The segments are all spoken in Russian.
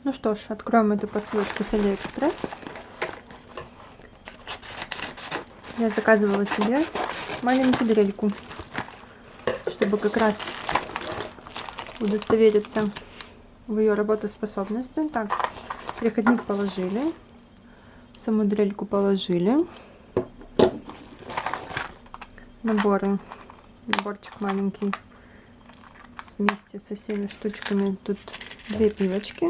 Ну что ж, откроем эту посылочку с Алиэкспресс. Я заказывала себе маленькую дрельку, чтобы как раз удостовериться в ее работоспособности. Так, переходник положили, саму дрельку положили, наборчик маленький вместе со всеми штучками. Тут 2 пилочки.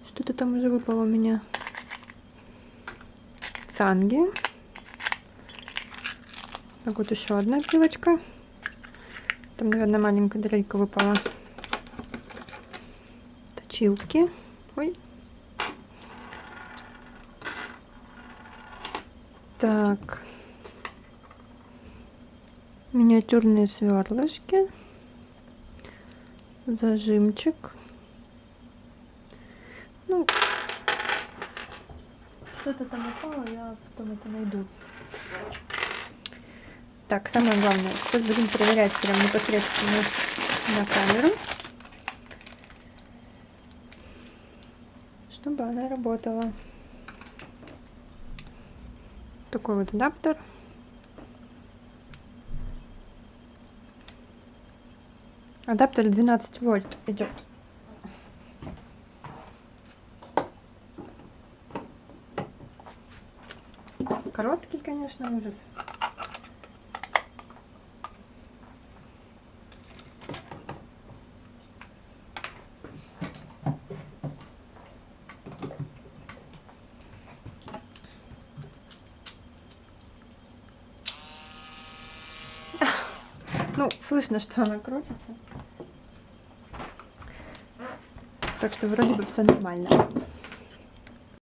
Что-то там уже выпало у меня. Цанги. Так, вот еще одна пилочка. Там, наверное, маленькая дрелька выпала. Точилки. Ой. Так. Миниатюрные сверлышки. Зажимчик. Ну, что-то там упало, я потом это найду. Так, самое главное, сейчас будем проверять прям непосредственно на камеру, чтобы она работала. Такой вот адаптер. Адаптер 12 вольт идет. Короткий, конечно, ужас. Ну, слышно, что она крутится. Так что вроде бы все нормально.